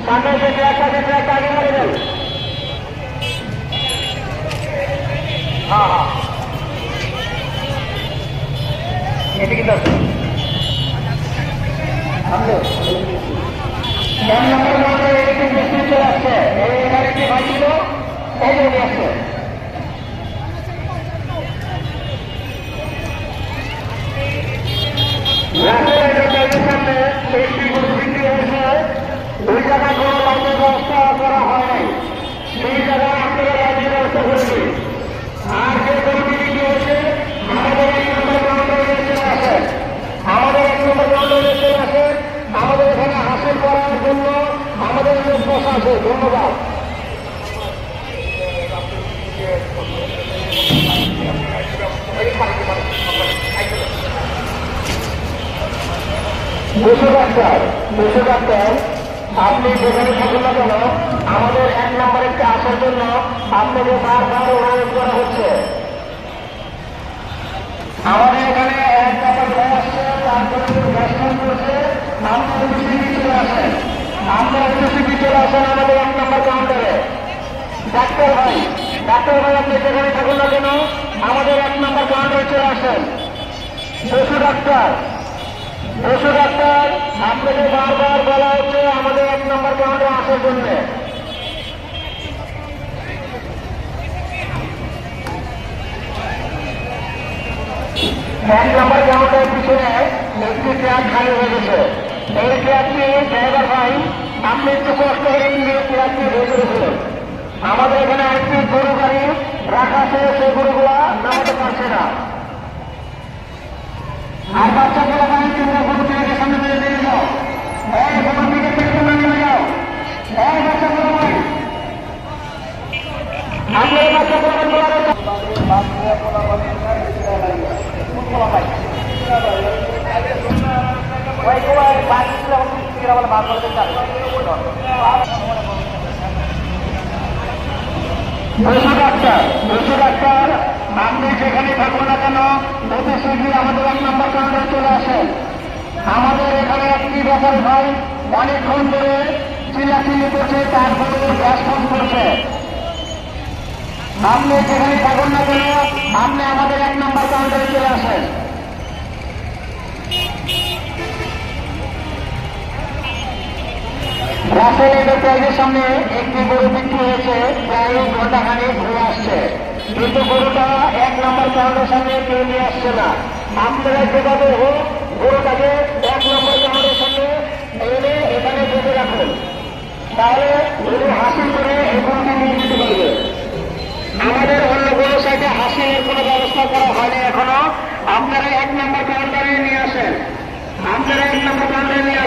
সামনে যে ট্র্যাকটা আগে করে দেন। হ্যাঁ এটা কিন্তু আছে চলে আসছে এই গাড়িটি ভাই ছিল এই জন্য আসছে সামনে বিক্রি হয়েছে দুই জায়গায় কোনো লাইনের ব্যবস্থা করা হয় নাই সেই জায়গায় আপনারা লাইনের ব্যবস্থা করেছি আর যে গরুটি বিক্রি হয়েছে আমাদের এক নম্বর কাউন্টারে চলে আসেন আমাদের এক নম্বর কাউন্টারে চলে আসেন আমাদের এখানে হাসিল করার জন্য আমাদের লোক বসা আছে ধন্যবাদ দুশো ডাক্তার আপনি যেখানে থাকুন না কেন আমাদের এক নম্বর একটি আসার জন্য আপনাকে বারবার অনুরোধ করা হচ্ছে আমাদের এখানে এক টাকা ভয় আসছে তারপরে গ্যাসন করছে আপনারা চলে আসেন আপনারা চলে আসেন আমাদের এক নম্বর কাউন্টারে ডাক্তার ভাই আপনি যেখানে থাকুন না কেন আমাদের এক নম্বর কাউন্টারে চলে আসেন পশু ডাক্তার আপনাকে বারবার বলা হচ্ছে আমাদের এক নম্বর কাউন্টারে আসার জন্য এক নম্বর কাউন্টারের পিছনে একটি ট্র্যাক খালি হয়ে গেছে এই ট্র্যাকটি ড্রাইভার ভাই আপনি একটু কষ্ট করে ট্র্যাকটি হয়ে করেছিলেন আমাদের এখানে একটি গরু গাড়ি রাখা আছে সেই গরুগুলা নামাতে পারছে না আর বাচ্চাগুলো গাড়ি তোমরা গরু থেকে সামনে বেরিয়ে যাও এই গরু থেকে তোমরা নেমে যাও এই বাচ্চাগুলো ভাই আপনার বাচ্চাগুলো পশু ডাক্তার আপনি যেখানে থাকুন না কেন অতি শীঘ্রই আমাদের এক নম্বর কাউন্টারে চলে আসেন আমাদের এখানে একটি ব্যাপার ভাই অনেকক্ষণ ধরে চিল্লাচিল্লি করছে তারপরে গ্যাস ফোন করছে আপনি যেখানে থাকুন না কেন আপনি আমাদের এক নম্বর কাউন্টারে চলে আসেন রাসেল এন্টারপ্রাইজের সামনে একটি গরু বিক্রি হয়েছে প্রায় ঘন্টাখানেক ঘুরে আসছে কিন্তু গরুটা এক নম্বর কাউন্টারের সামনে কেউ নিয়ে আসছে না আপনারা যেভাবে হোক গরুটাকে এক নম্বর কাউন্টারের সামনে এনে এখানে বেঁধে রাখুন তাহলে গরু হাসিল করে এই গরুটি নিয়ে যেতে পারবে আমাদের অন্য কোনো সাইডে হাসিলের কোনো ব্যবস্থা করা হয়নি এখনো আপনারা এক নম্বর কাউন্টারে নিয়ে আসেন আপনারা এক নম্বর কাউন্টারে নিয়ে